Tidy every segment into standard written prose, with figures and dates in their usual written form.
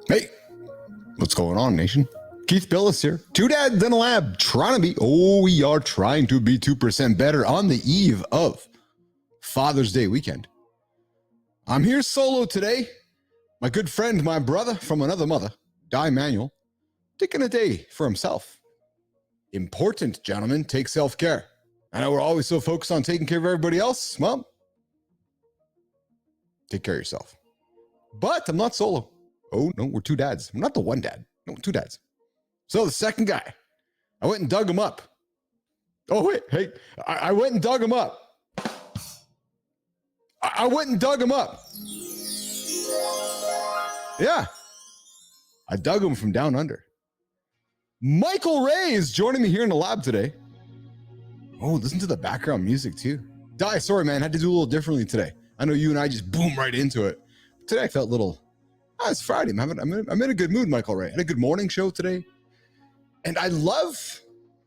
Hey, what's going on, nation? Keith Billis here. Two dads in a lab trying to be, we are trying to be 2% better on the eve of Father's Day weekend. I'm here solo today. My good friend, my brother from another mother, Di Manuel, taking a day for himself. Important, gentlemen, take self-care. I know we're always so focused on taking care of everybody else. Well, take care of yourself. But I'm not solo. Oh, no, we're two dads. I'm not the one dad. No, two dads. So the second guy, I went and dug him up. Oh, wait, hey, I went and dug him up. I went and dug him up. Yeah, I dug him from down under. Michael Ray is joining me here in the lab today. Oh, listen to the background music too. Di, sorry, man, had to do a little differently today. I know you and I just boom right into it. Today I felt a little, it's Friday. I'm in a good mood, Michael Ray. I had a good morning show today. And I love,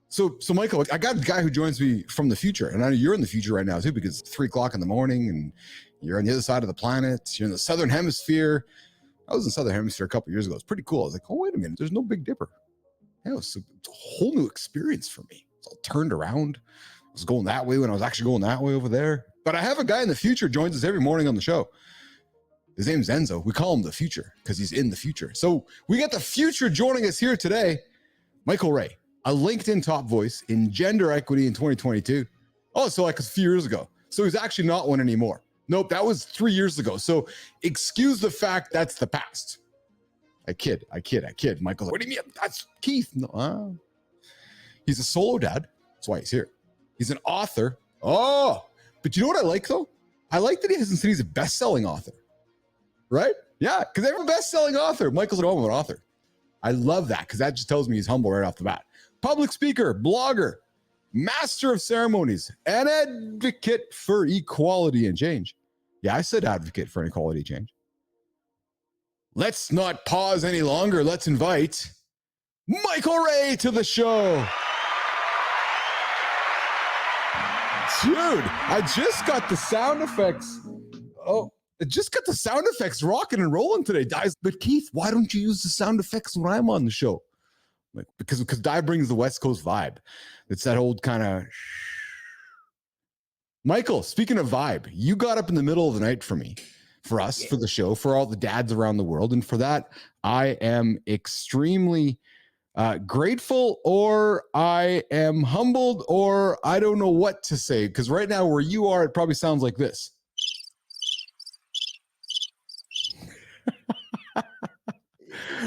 so Michael, I got a guy who joins me from the future, and I know you're in the future right now too, because it's 3 o'clock in the morning and you're on the other side of the planet. You're in the Southern Hemisphere. I was in the Southern Hemisphere a couple of years ago. It's pretty cool. I was like, oh, wait a minute. There's no Big Dipper. Yeah, it was a whole new experience for me. It's all turned around. I was going that way when I was actually going that way over there. But I have a guy in the future joins us every morning on the show. His name's Enzo. We call him the future because he's in the future. So we got the future joining us here today. Michael Ray, a LinkedIn top voice in gender equity in 2022. Oh, so like a few years ago. So he's actually not one anymore. Nope, that was 3 years ago. So excuse the fact that's the past. I kid. Michael's like, what do you mean? That's Keith. No, he's a solo dad. That's why he's here. He's an author. Oh, but you know what I like though? I like that he hasn't said he's a best-selling author. Right? Yeah, because they're a best-selling author. Michael's like, oh, I'm an author. I love that because that just tells me he's humble right off the bat. Public speaker, blogger, master of ceremonies, and advocate for equality and change. Yeah, I said advocate for equality and change. Let's not pause any longer. Let's invite Michael Ray to the show. Dude, I just got the sound effects. Oh, I just got the sound effects rocking and rolling today, guys. But Keith, why don't you use the sound effects when I'm on the show? Like, because Di brings the West Coast vibe. It's that old kind of. Michael, speaking of vibe, you got up in the middle of the night for me, for us, for the show, for all the dads around the world. And for that, I am extremely grateful, or I am humbled, or I don't know what to say. Because right now where you are, it probably sounds like this.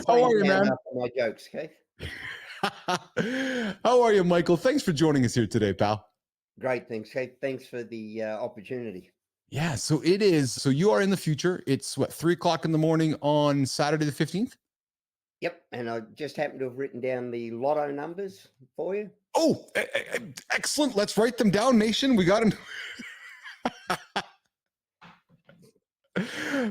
How are you, man? My jokes, Keith. How are you, Michael? Thanks for joining us here today, pal. Great, thanks, Keith. Thanks for the opportunity. Yeah, so it is. So you are in the future. It's what, 3 o'clock in the morning on Saturday the 15th? Yep, and I just happened to have written down the lotto numbers for you. Oh, excellent. Let's write them down, nation. We got them.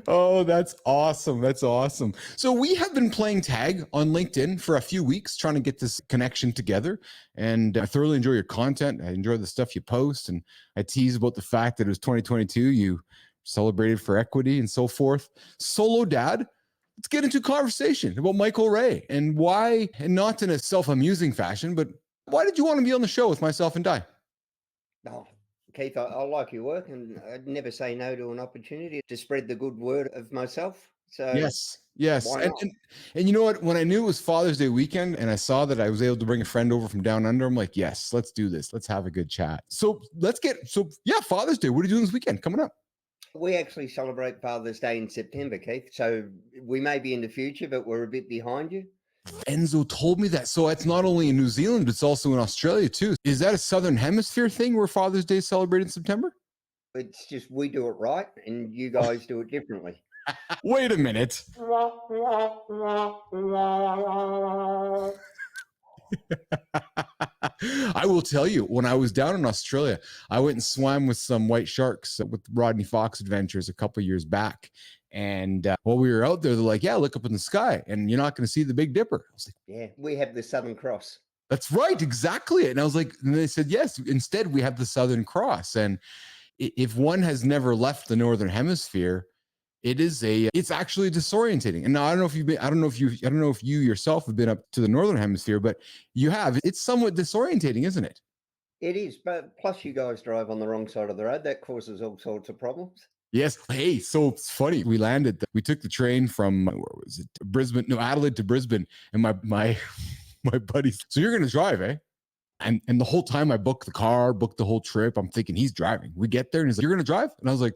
Oh, that's awesome. That's awesome. So we have been playing tag on LinkedIn for a few weeks, trying to get this connection together. And I thoroughly enjoy your content. I enjoy the stuff you post. And I tease about the fact that it was 2022. You celebrated for equity and so forth. Solo dad. Let's get into a conversation about Michael Ray and why, and not in a self-amusing fashion, but why did you want to be on the show with myself and Di? Oh, Keith, I like your work, and I'd never say no to an opportunity to spread the good word of myself. So yes. And you know what? When I knew it was Father's Day weekend and I saw that I was able to bring a friend over from down under, I'm like, yes, let's do this. Let's have a good chat. So Father's Day. What are you doing this weekend coming up? We actually celebrate Father's Day in September, Keith. So we may be in the future, but we're a bit behind you. Enzo told me that. So it's not only in New Zealand, but it's also in Australia too. Is that a Southern Hemisphere thing where Father's Day is celebrated in September? It's just we do it right and you guys do it differently. Wait a minute. I will tell you, when I was down in Australia, I went and swam with some white sharks with Rodney Fox Adventures a couple years back. And while we were out there, they're like, yeah, look up in the sky and you're not going to see the Big Dipper. I was like, yeah, we have the Southern Cross. That's right. Exactly. And I was like, and they said, yes, instead we have the Southern Cross. And if one has never left the Northern Hemisphere, It's actually disorientating. And now I don't know if you yourself have been up to the Northern Hemisphere, but you have. It's somewhat disorientating, isn't it? It is, but plus you guys drive on the wrong side of the road. That causes all sorts of problems. Yes. Hey, so it's funny. We took the train from where was it? Brisbane, no, Adelaide to Brisbane. And my my buddies. So you're gonna drive, eh? And the whole time I booked the whole trip. I'm thinking he's driving. We get there and he's like, "You're gonna drive?" And I was like,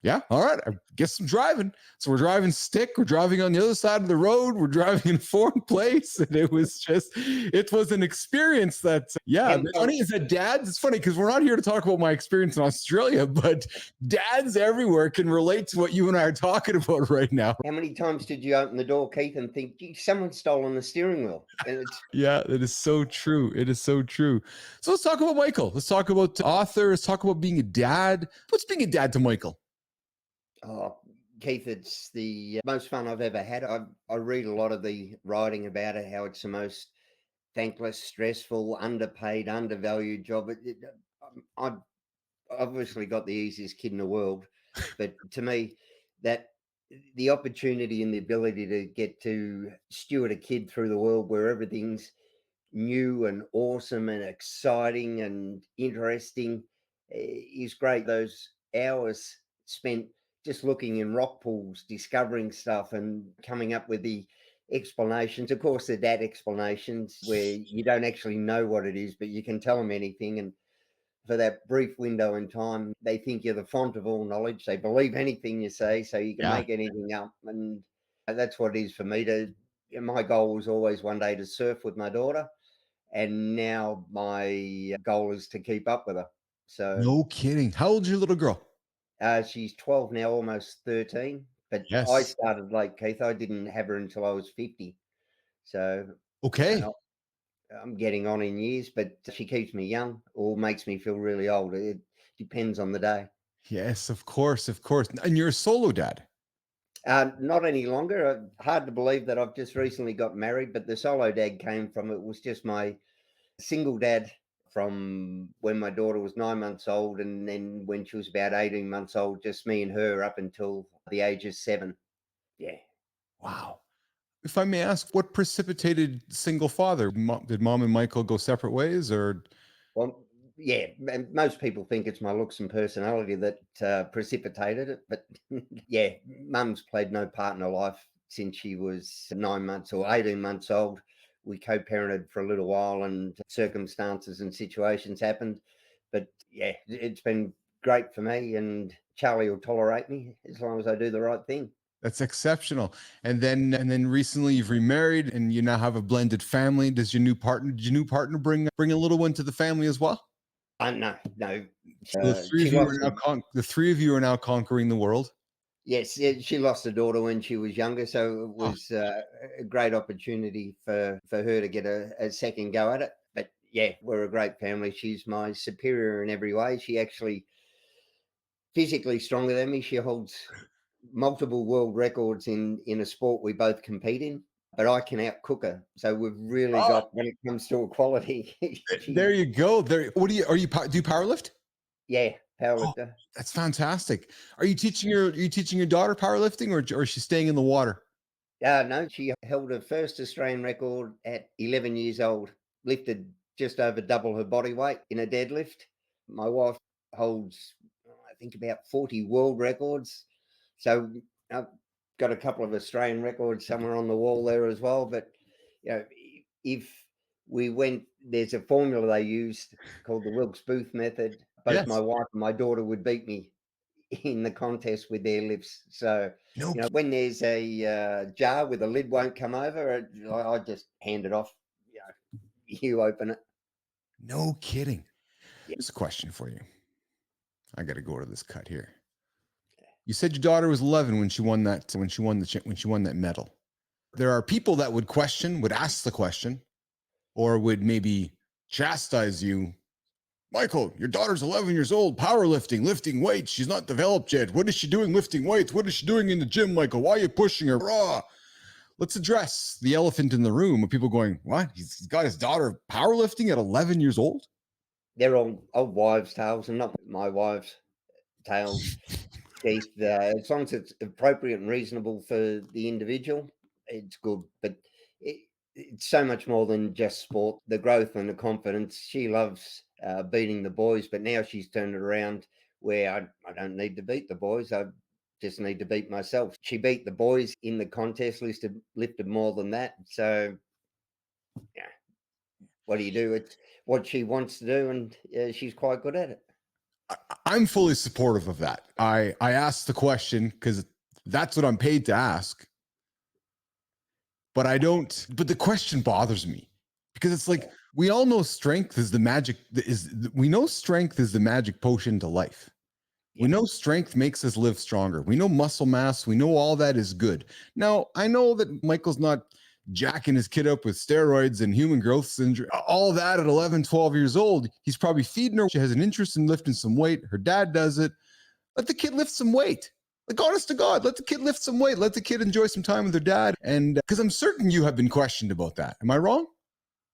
yeah, all right, I guess I'm driving. So we're driving stick. We're driving on the other side of the road. We're driving in a foreign place. And it was an experience that, yeah. How, Funny is that dads, it's funny because we're not here to talk about my experience in Australia, but dads everywhere can relate to what you and I are talking about right now. how many times did you open the door, Keith, and think, "Gee, someone's stolen the steering wheel?" And it's Yeah, it is so true. It is so true. So let's talk about Michael. Let's talk about author. Let's talk about being a dad. What's being a dad to Michael? oh, Keith, it's the most fun I've ever had. I read a lot of the writing about it, how it's the most thankless, stressful, underpaid, undervalued job. I've obviously got the easiest kid in the world, but to me, that the opportunity and the ability to get to steward a kid through the world where everything's new and awesome and exciting and interesting is great. Those hours spent just looking in rock pools, discovering stuff and coming up with the explanations. Of course, they're dad explanations where you don't actually know what it is, but you can tell them anything. And for that brief window in time, they think you're the font of all knowledge. They believe anything you say, so you can Yeah. make anything up. And that's what it is for me. My goal was always one day to surf with my daughter, and now my goal is to keep up with her. So No kidding. How old's your little girl? she's 12 now, almost 13. But I Yes. started late, Keith. I didn't have her until I was 50. So Okay. I'm getting on in years, but she keeps me young or makes me feel really old. It depends on the day. Yes, of course, of course. And you're a solo dad. Not any longer. Hard to believe that I've just recently got married, but the solo dad came from it was just my single dad from when my daughter was 9 months old, and then when she was about 18 months old, just me and her up until the age of 7. Yeah. Wow. If I may ask, what precipitated single father? Did mom and Michael go separate ways or? Well, yeah, and most people think it's my looks and personality that precipitated it, but yeah, mum's played no part in her life since she was 9 months or 18 months old. We co-parented for a little while, and circumstances and situations happened. But yeah, it's been great for me, and Charlie will tolerate me as long as I do the right thing. That's exceptional. And then recently you've remarried and you now have a blended family. Did your new partner bring a little one to the family as well? No, no. So She lost a the three of you are now conquering the world. Yes, yeah, she lost a daughter when she was younger, so it Oh, was a great opportunity for her to get a second go at it. But yeah, we're a great family. She's my superior in every way. She actually physically stronger than me. She holds multiple world records in a sport we both compete in, but I can outcook her. So we've really oh, got when it comes to equality. there She you go. There. What do you powerlift? yeah, Oh, powerlifter. that's fantastic. Are you teaching your daughter powerlifting or is she staying in the water? No, she held her first Australian record at 11 years old, lifted just over double her body weight in a deadlift. My wife holds, I think, about 40 world records. So I've got a couple of Australian records somewhere on the wall there as well. But, if we went, there's a formula they used called the Wilkes Booth method. Both my Yes. wife and my daughter would beat me in the contest with their lifts. So, No, when there's a jar with a lid won't come over, I just hand it off. You you open it. no kidding. Yeah. Here's a question for you. I got to go to this cut here. You said your daughter was 11 when she won that medal. There are people that would ask the question, or would maybe chastise you. Michael, your daughter's 11 years old, powerlifting, lifting weights. She's not developed yet. What is she doing lifting weights? What is she doing in the gym, Michael? Why are you pushing her? Raw. Let's address the elephant in the room of people going, what? He's got his daughter powerlifting at 11 years old? They're all old wives' tales and not my wives' tales. Keith. As long as it's appropriate and reasonable for the individual, it's good. But it's so much more than just sport. The growth and the confidence. She loves beating the boys, but now she's turned it around where I don't need to beat the boys. I just need to beat myself. She beat the boys in the contest, lifted more than that. So, yeah, what do you do? It's what she wants to do, and she's quite good at it. I'm fully supportive of that. I asked the question because that's what I'm paid to ask. But I don't, but the question bothers me because it's like we all know strength is the magic we know strength is the magic potion to life. We know strength makes us live stronger. We know muscle mass. We know all that is good. Now, I know that Michael's not jacking his kid up with steroids and human growth syndrome, all that at 11, 12 years old. He's probably feeding her. She has an interest in lifting some weight. Her dad does it. Let the kid lift some weight. Like, honest to God, let the kid lift some weight. Let the kid enjoy some time with their dad. And because I'm certain you have been questioned about that. Am I wrong?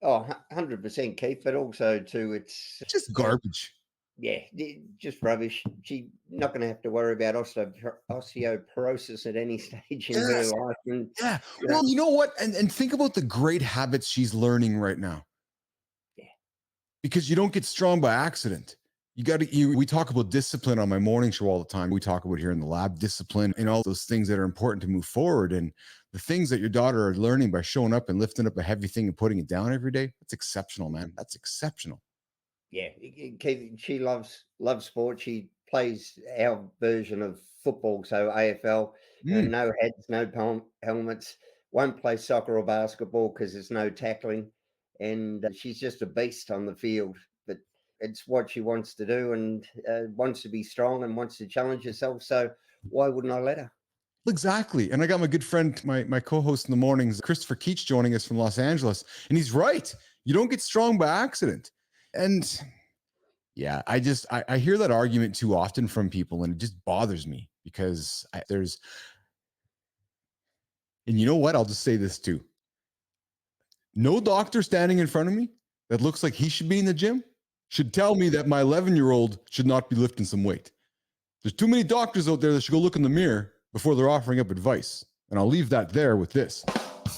Oh, 100%, Keith. But also, too, it's Just garbage. Yeah, just rubbish. She's not going to have to worry about osteoporosis at any stage in her Yes. life. And Yeah. you know, Well, you know what? And think about the great habits she's learning right now. Yeah. Because you don't get strong by accident. You got to, we talk about discipline on my morning show all the time. We talk about here in the lab, discipline and all those things that are important to move forward. And the things that your daughter are learning by showing up and lifting up a heavy thing and putting it down every day, that's exceptional, man. That's exceptional. Yeah, she loves sport. She plays our version of football, so AFL. Mm. No heads, no helmets. Won't play soccer or basketball because there's no tackling, and she's just a beast on the field. But it's what she wants to do, and wants to be strong and wants to challenge herself. So why wouldn't I let her? Exactly. And I got my good friend, my co-host in the mornings, Christopher Keach, joining us from Los Angeles. And he's right. You don't get strong by accident. And yeah, I hear that argument too often from people, and it just bothers me because and you know what? I'll just say this too. No doctor standing in front of me that looks like he should be in the gym should tell me that my 11-year-old should not be lifting some weight. There's too many doctors out there that should go look in the mirror before they're offering up advice. And I'll leave that there with this.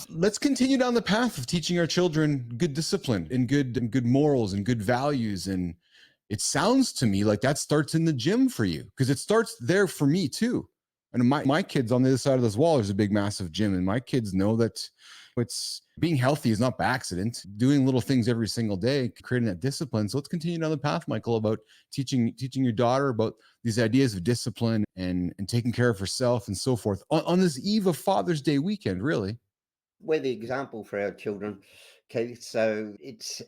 Let's continue down the path of teaching our children good discipline and good morals and good values. And it sounds to me like that starts in the gym for you, because it starts there for me too. And my kids on the other side of this wall, there's a big, massive gym. And my kids know that it's being healthy is not by accident. Doing little things every single day, creating that discipline. So let's continue down the path, Michael, about teaching your daughter about these ideas of discipline and taking care of herself and so forth on this eve of Father's Day weekend, really. We're the example for our children, Keith. So it's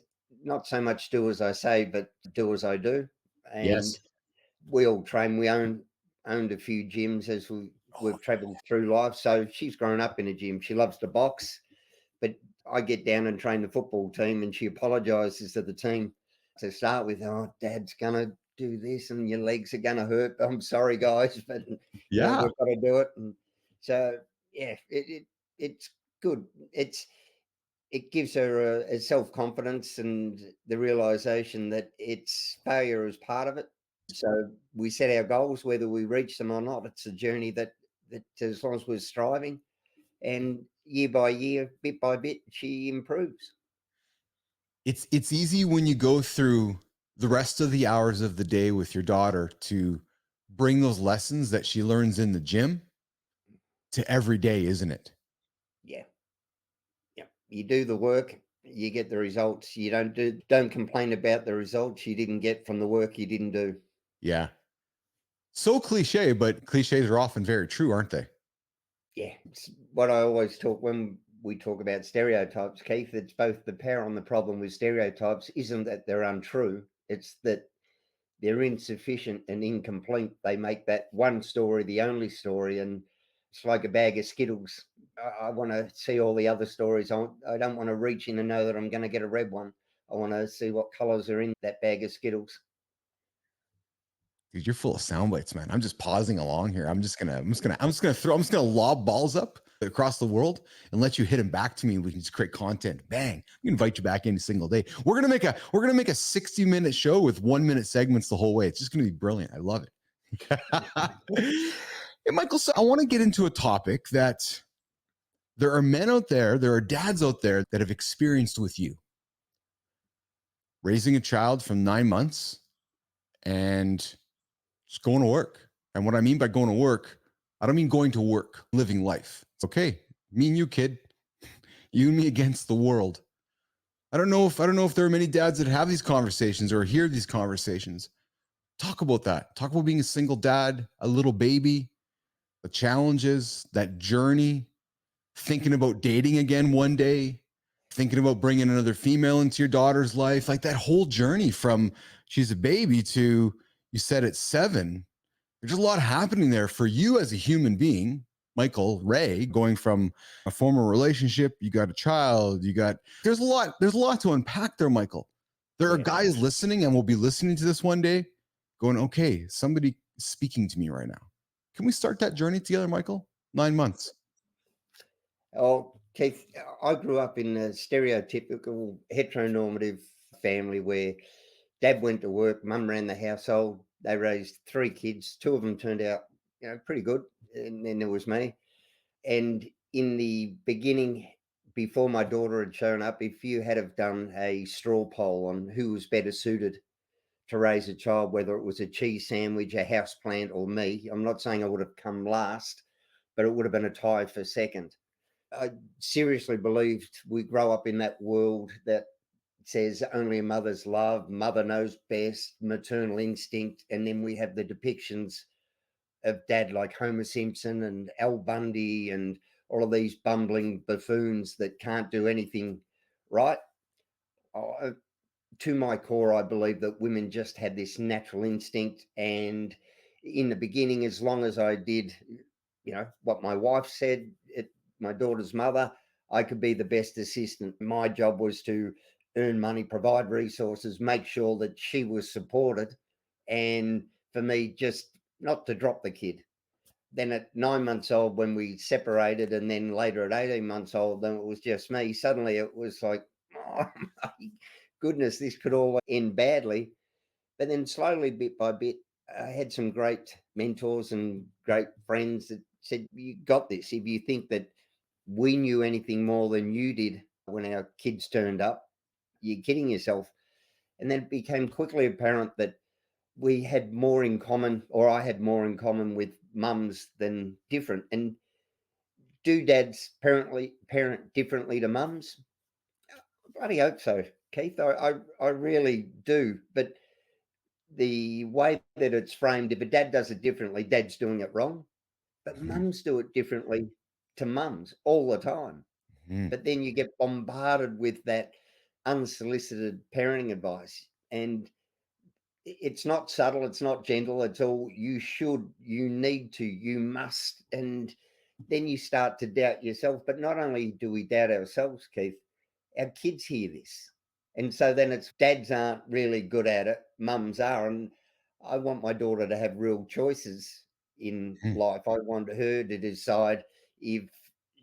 not so much do as I say, but do as I do. And Yes. we all train. We owned a few gyms as we've travelled through life. So she's grown up in a gym. She loves to box, but I get down and train the football team, and she apologises to the team to start with. Oh, Dad's gonna do this, and your legs are gonna hurt. I'm sorry, guys, but Yeah. we've got to do it. And so yeah, it's good. It gives her a self confidence and the realization that it's failure is part of it. So we set our goals, whether we reach them or not. It's a journey that as long as we're striving, and year by year, bit by bit, she improves. It's easy when you go through the rest of the hours of the day with your daughter to bring those lessons that she learns in the gym to every day, isn't it? Yeah, yeah. You do the work, you get the results. You don't complain about the results you didn't get from the work you didn't do. Yeah. So cliche, but cliches are often very true, aren't they? Yeah, it's what I always talk when we talk about stereotypes, Keith. It's both the power and the problem with stereotypes isn't that they're untrue, it's that they're insufficient and incomplete. They make that one story the only story, and it's like a bag of Skittles. I want to see all the other stories. I don't want to reach in and know that I'm going to get a red one. I want to see what colors are in that bag of Skittles. Dude, you're full of sound bites, man. I'm just pausing along here. I'm just gonna lob balls up across the world and let you hit them back to me. We can just create content. Bang. We can invite you back in a single day. We're gonna make a 60-minute show with 1-minute segments the whole way. It's just gonna be brilliant. I love it. Hey, Michael, so I want to get into a topic that there are men out there, there are dads out there that have experienced with you. Raising a child from 9 months and just going to work. And what I mean by going to work, I don't mean going to work, living life. It's okay. Me and you, kid, you and me against the world. I don't know if there are many dads that have these conversations or hear these conversations. Talk about that. Talk about being a single dad, a little baby, the challenges, that journey, thinking about dating again one day, thinking about bringing another female into your daughter's life, like that whole journey from she's a baby to you said at 7. There's a lot happening there for you as a human being, Michael Ray, going from a former relationship, you got a child, there's a lot to unpack there, Michael. There are guys listening and will be listening to this one day going, okay, somebody speaking to me right now. Can we start that journey together, Michael? 9 months. Oh, Keith, I grew up in a stereotypical heteronormative family where dad went to work, mum ran the household. They raised 3 kids. 2 of them turned out, pretty good. And then there was me. And in the beginning, before my daughter had shown up, if you had have done a straw poll on who was better suited to raise a child, whether it was a cheese sandwich, a house plant, or me, I'm not saying I would have come last, but it would have been a tie for second. I seriously believed we grow up in that world that says only a mother's love, mother knows best, maternal instinct, and then we have the depictions of dad like Homer Simpson and Al Bundy and all of these bumbling buffoons that can't do anything right. To my core, I believe that women just had this natural instinct. And in the beginning, as long as I did, what my wife said, my daughter's mother, I could be the best assistant. My job was to earn money, provide resources, make sure that she was supported. And for me, just not to drop the kid. Then at 9 months old, when we separated, and then later at 18 months old, then it was just me. Suddenly it was like, oh my goodness, this could all end badly. But then slowly, bit by bit, I had some great mentors and great friends that said, you got this. If you think that we knew anything more than you did when our kids turned up, you're kidding yourself. And then it became quickly apparent that we had more in common, or I had more in common with mums than different. And do dads parent differently to mums? Bloody hope so, Keith. I really do. But the way that it's framed, if a dad does it differently, dad's doing it wrong. But mums do it differently to mums all the time. But then you get bombarded with that unsolicited parenting advice. And it's not subtle, it's not gentle, it's all you should, you need to, you must. And then you start to doubt yourself. But not only do we doubt ourselves, Keith, our kids hear this. And so then it's dads aren't really good at it, mums are. And I want my daughter to have real choices in life. I want her to decide if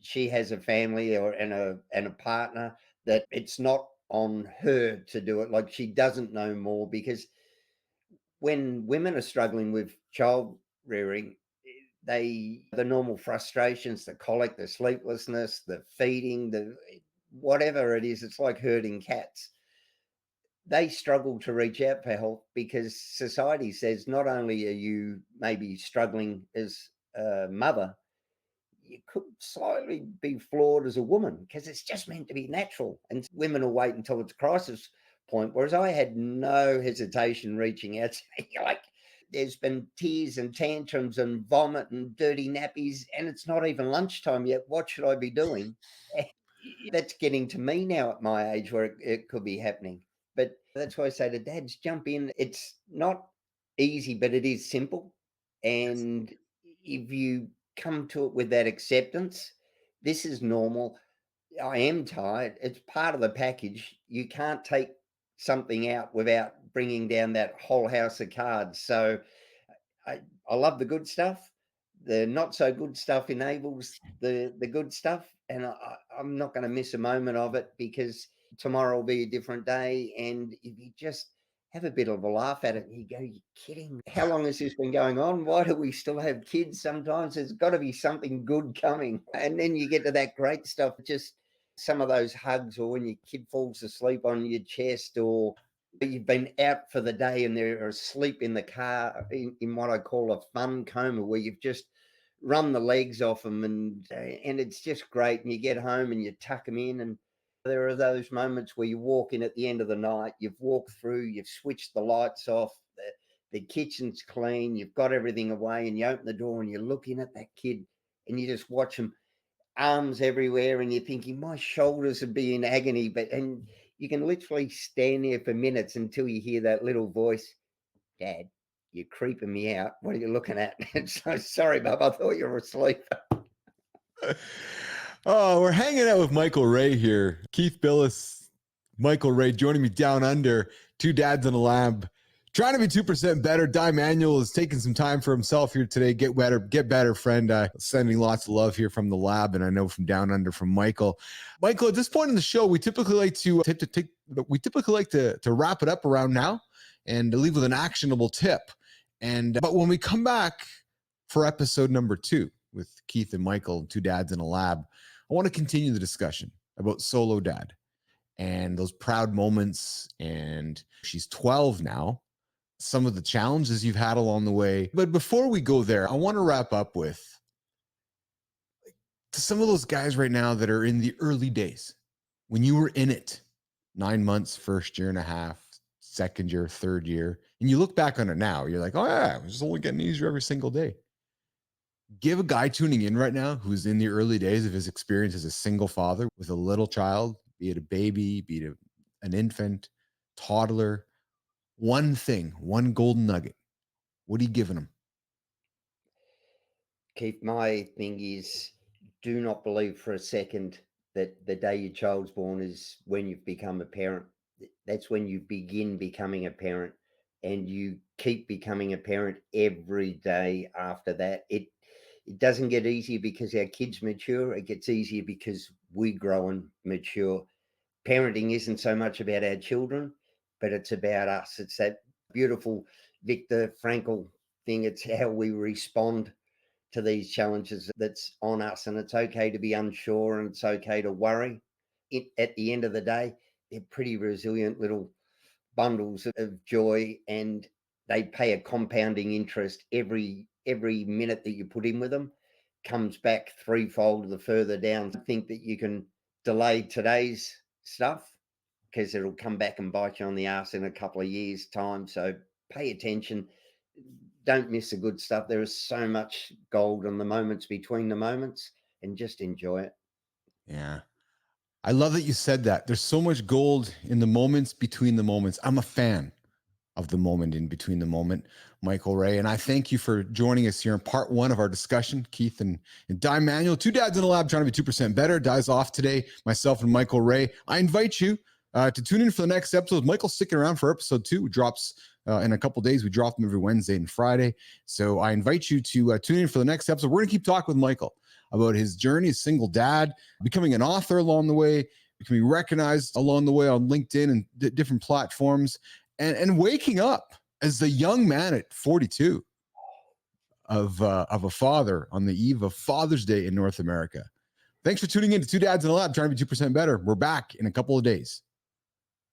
she has a family and a partner, that it's not on her to do it. Like, she doesn't know more, because when women are struggling with child rearing, the normal frustrations, the colic, the sleeplessness, the feeding, the whatever it is, it's like herding cats. They struggle to reach out for help because society says not only are you maybe struggling as a mother, you could slightly be flawed as a woman, because it's just meant to be natural. And women will wait until it's a crisis point, whereas I had no hesitation reaching out to me. Like, there's been tears and tantrums and vomit and dirty nappies, and it's not even lunchtime yet. What should I be doing? That's getting to me now at my age, where it could be happening. But that's why I say to dads, jump in. It's not easy, but it is simple. And if you come to it with that acceptance, this is normal. I am tired. It's part of the package. You can't take something out without bringing down that whole house of cards. So I love the good stuff. The not so good stuff enables the good stuff. And I'm not going to miss a moment of it, because tomorrow will be a different day. And if you just have a bit of a laugh at it. And you go, you're kidding. How long has this been going on? Why do we still have kids sometimes? There's got to be something good coming. And then you get to that great stuff, just some of those hugs, or when your kid falls asleep on your chest, or you've been out for the day and they're asleep in the car in what I call a fun coma, where you've just run the legs off them, and it's just great. And you get home and you tuck them in, and there are those moments where you walk in at the end of the night, you've walked through, you've switched the lights off, the kitchen's clean, you've got everything away, and you open the door and you're looking at that kid and you just watch them, arms everywhere, and you're thinking, my shoulders would be in agony. And you can literally stand there for minutes until you hear that little voice, Dad, you're creeping me out. What are you looking at? So sorry, Bob, I thought you were asleep. Oh, we're hanging out with Michael Ray here. Keith Billis, Michael Ray joining me down under, two dads in a lab, trying to be 2% better. Di Manuel is taking some time for himself here today. Get better, friend. Sending lots of love here from the lab, and I know from down under from Michael. Michael, at this point in the show, we typically like to wrap it up around now and to leave with an actionable tip. But when we come back for episode number 2 with Keith and Michael, two dads in a lab, I want to continue the discussion about solo dad and those proud moments. And she's 12 now, some of the challenges you've had along the way. But before we go there, I want to wrap up with some of those guys right now that are in the early days, when you were in it, 9 months, first year and a half, second year, third year, and you look back on it now, you're like, oh yeah, it was only getting easier every single day. Give a guy tuning in right now who's in the early days of his experience as a single father with a little child, be it a baby, be it an infant, toddler, one thing, one golden nugget. What are you giving him? Keith, my thing is, do not believe for a second that the day your child's born is when you've become a parent. That's when you begin becoming a parent, and you keep becoming a parent every day after that. It doesn't get easier because our kids mature. It gets easier because we grow and mature. Parenting isn't so much about our children, but it's about us. It's that beautiful Viktor Frankl thing. It's how we respond to these challenges that's on us. And it's okay to be unsure, and it's okay to worry. At the end of the day, they're pretty resilient little bundles of joy, and they pay a compounding interest. Every minute that you put in with them comes back threefold the further down. Think that you can delay today's stuff, because it'll come back and bite you on the ass in a couple of years' time. So pay attention. Don't miss the good stuff. There is so much gold in the moments between the moments, and just enjoy it. Yeah. I love that you said that. There's so much gold in the moments between the moments. I'm a fan of the moment in between the moment, Michael Ray. And I thank you for joining us here in part 1 of our discussion. Keith and Di Manuel, two dads in the lab trying to be 2% better. Di's off today, myself and Michael Ray. I invite you to tune in for the next episode. Michael's sticking around for episode 2, which drops in a couple days. We drop them every Wednesday and Friday. So I invite you to tune in for the next episode. We're going to keep talking with Michael about his journey as single dad, becoming an author along the way, becoming recognized along the way on LinkedIn and different platforms, and waking up as the young man at 42 of a father on the eve of Father's Day in North America. Thanks for tuning in to Two Dads in the Lab, trying to be 2% better. We're back in a couple of days.